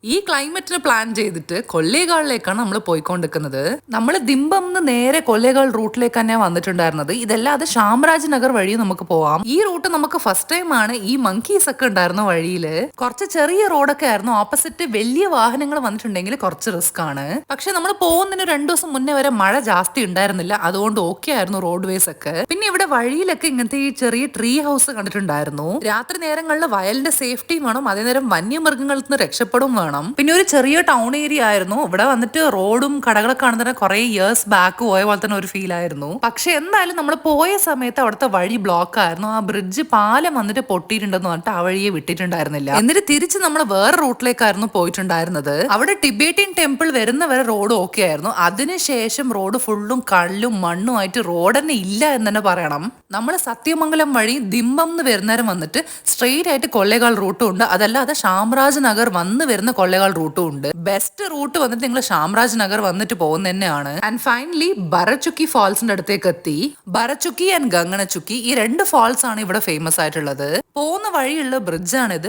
ഈ ക്ലൈമറ്റിന് പ്ലാൻ ചെയ്തിട്ട് കൊല്ലേകാളിലേക്കാണ് നമ്മൾ പോയിക്കൊണ്ടിരിക്കുന്നത്. നമ്മൾ ദിമ്പംന്ന് നേരെ കൊല്ലേകാൾ റൂട്ടിലേക്ക് തന്നെ വന്നിട്ടുണ്ടായിരുന്നത്. ഇതല്ലാതെ ശാമരാജ് നഗർ വഴി നമുക്ക് പോവാം. ഈ റൂട്ട് നമുക്ക് ഫസ്റ്റ് ടൈം ആണ്. ഈ മങ്കീസ് ഒക്കെ ഉണ്ടായിരുന്നു വഴിയില്. കുറച്ച് ചെറിയ റോഡൊക്കെ ആയിരുന്നു. ഓപ്പോസിറ്റ് വലിയ വാഹനങ്ങൾ വന്നിട്ടുണ്ടെങ്കിൽ കുറച്ച് റിസ്ക് ആണ്. പക്ഷെ നമ്മൾ പോകുന്നതിന് 2 ദിവസം മുന്നേ വരെ മഴ ജാസ്തി ഉണ്ടായിരുന്നില്ല. അതുകൊണ്ട് ഓക്കെ ആയിരുന്നു റോഡ് വേസ് ഒക്കെ. പിന്നെ ഇവിടെ വഴിയിലൊക്കെ ഇങ്ങനത്തെ ഈ ചെറിയ ട്രീ ഹൗസ് കണ്ടിട്ടുണ്ടായിരുന്നു. രാത്രി നേരങ്ങളിൽ വയലിന്റെ സേഫ്റ്റിയും വേണം, അതേ നേരം വന്യമൃഗങ്ങളിൽ നിന്ന് രക്ഷപ്പെടും വേണം. പിന്നെ ഒരു ചെറിയ ടൗൺ ഏരിയ ആയിരുന്നു. ഇവിടെ വന്നിട്ട് റോഡും കടകളൊക്കെ കാണുന്ന കുറെ ഇയേഴ്സ് ബാക്ക് പോയ പോലെ തന്നെ ഒരു ഫീൽ ആയിരുന്നു. പക്ഷെ എന്തായാലും നമ്മൾ പോയ സമയത്ത് അവിടുത്തെ വഴി ബ്ലോക്ക് ആയിരുന്നു. ആ ബ്രിഡ്ജ് പാലം വന്നിട്ട് പൊട്ടിയിട്ടുണ്ടെന്ന് പറഞ്ഞിട്ട് ആ വഴിയെ വിട്ടിട്ടുണ്ടായിരുന്നില്ല. എന്നിട്ട് തിരിച്ച് നമ്മൾ വേറെ റൂട്ടിലേക്കായിരുന്നു പോയിട്ടുണ്ടായിരുന്നത്. അവിടെ ടിബേറ്റിയൻ ടെമ്പിൾ വരുന്ന വരെ റോഡ് ഓക്കെ ആയിരുന്നു. അതിനുശേഷം റോഡ് ഫുള്ളും കല്ലും മണ്ണും ആയിട്ട് റോഡ് തന്നെ ഇല്ല എന്ന് തന്നെ പറയണം. നമ്മൾ സത്യമംഗലം വഴി ദിമ്പം വരുന്നേരം വന്നിട്ട് സ്ട്രെയിറ്റ് ആയിട്ട് കൊല്ലേകാൾ റൂട്ടും ഉണ്ട്. അതല്ലാതെ ശാമരാജ് നഗർ വന്ന് വരുന്ന കൊല്ലേകാൾ റൂട്ടും ഉണ്ട്. ബെസ്റ്റ് റൂട്ട് വന്നിട്ട് നിങ്ങൾ ശാമരാജ് നഗർ വന്നിട്ട് പോകുന്ന തന്നെയാണ്. ആൻഡ് ഫൈനലി ബറചുക്കി ഫാൾസിന്റെ അടുത്തേക്ക് എത്തി. ബറചുക്കി ആൻഡ് ഗംഗണചുക്കി ഈ 2 ഫാൾസ് ആണ് ഇവിടെ ഫേമസ് ആയിട്ടുള്ളത്. പോകുന്ന വഴിയുള്ള ബ്രിഡ്ജാണിത്.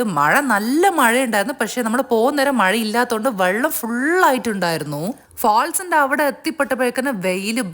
നല്ല മഴ ഉണ്ടായിരുന്നു. പക്ഷെ നമ്മൾ പോകുന്നേരം മഴ ഇല്ലാത്തതുകൊണ്ട് വെള്ളം ഫുൾ ആയിട്ടുണ്ടായിരുന്നു. ഫാൾസിന്റെ അവിടെ എത്തിപ്പെട്ടപ്പോഴേക്കന്നെ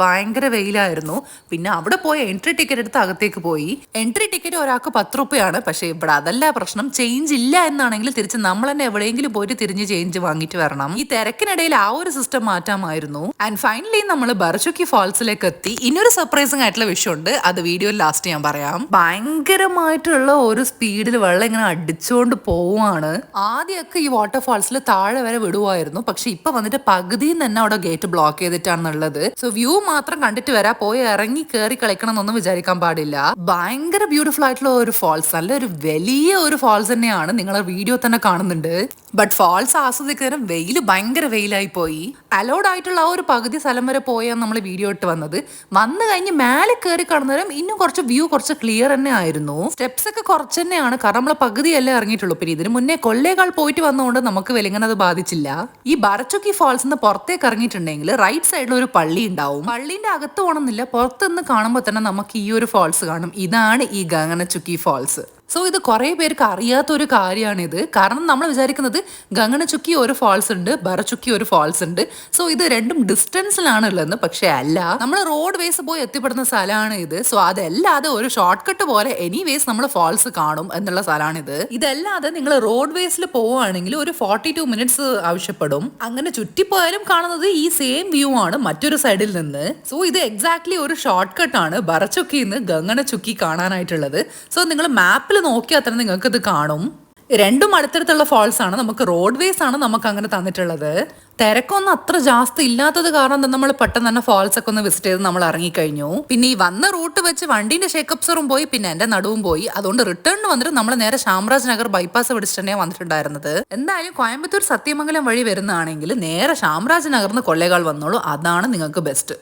ഭയങ്കര വെയിലായിരുന്നു. പിന്നെ അവിടെ പോയി എൻട്രി ടിക്കറ്റ് എടുത്ത് അകത്തേക്ക് പോയി. എൻട്രി ടിക്കറ്റ് ഒരാൾക്ക് 10 രൂപയാണ്. പക്ഷെ ഇവിടെ അതല്ല പ്രശ്നം. ചേഞ്ച് ഇല്ല എന്നാണെങ്കിൽ തിരിച്ച് നമ്മൾ തന്നെ എവിടെയെങ്കിലും പോയിട്ട് തിരിഞ്ഞ് ചേഞ്ച് വാങ്ങിയിട്ട് വരണം. ഈ തിരക്കിനിടയിൽ ആ ഒരു സിസ്റ്റം മാറ്റാമായിരുന്നു. ആൻഡ് ഫൈനലി നമ്മൾ ബറചുക്കി ഫാൾസിലേക്ക് എത്തി. ഇനിയൊരു സർപ്രൈസിംഗ് ആയിട്ടുള്ള വിഷയമുണ്ട്. അത് വീഡിയോയിൽ ലാസ്റ്റ് ഞാൻ പറയാം. ഭയങ്കരമായിട്ടുള്ള ഒരു സ്പീഡിൽ വെള്ളം ഇങ്ങനെ അടിച്ചുകൊണ്ട് പോവാണ്. ആദ്യമൊക്കെ ഈ വാട്ടർഫാൾസിൽ താഴെ വരെ വിടുവായിരുന്നു. പക്ഷെ ഇപ്പൊ വന്നിട്ട് പകുതി തന്നെ അവിടെ ഗേറ്റ് ബ്ലോക്ക് ചെയ്തിട്ടാണുള്ളത്. സോ വ്യൂ മാത്രം കണ്ടിട്ട് വരാ, പോയി ഇറങ്ങി കയറി കളിക്കണം എന്നൊന്നും വിചാരിക്കാൻ പാടില്ല. ഭയങ്കര ബ്യൂട്ടിഫുൾ ആയിട്ടുള്ള ഒരു ഫാൾസ്, നല്ലൊരു വലിയ ഒരു ഫാൾസ് തന്നെയാണ്. നിങ്ങൾ വീഡിയോ തന്നെ കാണുന്നുണ്ട്. ബട്ട് ഫാൾസ് ആസ്വദിക്കുന്നതിനും ഭയങ്കര വെയിലായി പോയി. അലൗഡ് ആയിട്ടുള്ള ആ ഒരു പകുതി സ്ഥലം വരെ പോയാണ് നമ്മൾ വീഡിയോ ഇട്ട് വന്നത്. വന്നു കഴിഞ്ഞ് മേലെ കയറി കാണുന്നവരും ഇന്നും കുറച്ച് വ്യൂ കുറച്ച് ക്ലിയർ തന്നെ ആയിരുന്നു. സ്റ്റെപ്സ് ഒക്കെ കുറച്ച് തന്നെയാണ്, കാരണം നമ്മൾ പകുതിയല്ലേ ഇറങ്ങിയിട്ടുള്ളൂ. പിന്നെ ഇതിന് മുന്നേ കൊല്ലേകാൾ പോയിട്ട് വന്നുകൊണ്ട് നമുക്ക് വെലിങ്ങനെ അത് ബാധിച്ചില്ല. ഈ ബറചുക്കി ഫാൾസിന്ന് പുറത്തേക്ക് ഇറങ്ങിയിട്ടുണ്ടെങ്കിൽ റൈറ്റ് സൈഡിൽ ഒരു പള്ളി ഉണ്ടാവും. പള്ളിന്റെ അകത്ത് പോകണമെന്നില്ല, പുറത്തുനിന്ന് കാണുമ്പോൾ തന്നെ നമുക്ക് ഈ ഒരു ഫാൾസ് കാണും. ഇതാണ് ഈ ഗംഗണചുക്കി ഫാൾസ്. സോ ഇത് കുറെ പേർക്ക് അറിയാത്തൊരു കാര്യമാണിത്. കാരണം നമ്മൾ വിചാരിക്കുന്നത് ഗംഗണചുക്കി ഒരു ഫാൾസ് ഉണ്ട്, ബറചുക്കി ഒരു ഫാൾസ് ഉണ്ട്. സോ ഇത് രണ്ടും ഡിസ്റ്റൻസിലാണ് ഉള്ളതെന്ന്. പക്ഷെ അല്ല, നമ്മൾ റോഡ് വേസ് പോയി എത്തിപ്പെടുന്ന സ്ഥലമാണ് ഇത്. സോ അതല്ലാതെ ഒരു ഷോർട്ട് കട്ട് പോലെ എനിവേസ് നമ്മൾ ഫാൾസ് കാണും എന്നുള്ള സ്ഥലമാണിത്. ഇതല്ലാതെ നിങ്ങൾ റോഡ് വേസിൽ പോവുകയാണെങ്കിൽ ഒരു 42 മിനിറ്റ്സ് ആവശ്യപ്പെടും. അങ്ങനെ ചുറ്റിപ്പോയാലും കാണുന്നത് ഈ സെയിം വ്യൂ ആണ് മറ്റൊരു സൈഡിൽ നിന്ന്. സോ ഇത് എക്സാക്ട്ലി ഒരു ഷോർട്ട് കട്ട് ആണ് ബറചുക്കിന്ന് ഗംഗണചുക്കി കാണാനായിട്ടുള്ളത്. സോ നിങ്ങൾ മാപ്പിൽ നോക്കിയാൽ തന്നെ നിങ്ങൾക്ക് ഇത് കാണും. രണ്ടും അടുത്തടുത്തുള്ള ഫാൾസ് ആണ്. നമുക്ക് റോഡ് വേസ് ആണ് നമുക്ക് അങ്ങനെ തന്നിട്ടുള്ളത്. തിരക്കൊന്നും അത്ര ജാസ്തി ഇല്ലാത്തത് കാരണം നമ്മൾ പെട്ടെന്ന് തന്നെ ഫാൾസ് ഒക്കെ ഒന്ന് വിസിറ്റ് ചെയ്ത് നമ്മൾ ഇറങ്ങിക്കഴിഞ്ഞു. പിന്നെ ഈ വന്ന റൂട്ട് വെച്ച് വണ്ടീന്റെ ഷേക്കപ്സറും പോയി, പിന്നെ എന്റെ നടുവും പോയി. അതുകൊണ്ട് റിട്ടേൺ വന്നിട്ട് നമ്മൾ നേരെ ശാമരാജ് നഗർ ബൈപ്പാസ് പിടിച്ചിട്ട് തന്നെയാണ് വന്നിട്ടുണ്ടായിരുന്നത്. എന്തായാലും കോയമ്പത്തൂർ സത്യമംഗലം വഴി വരുന്നതാണെങ്കിൽ നേരെ ശാമരാജ് നഗറിന്ന് കൊല്ലേകാൾ വന്നോളൂ. അതാണ് നിങ്ങൾക്ക് ബെസ്റ്റ്.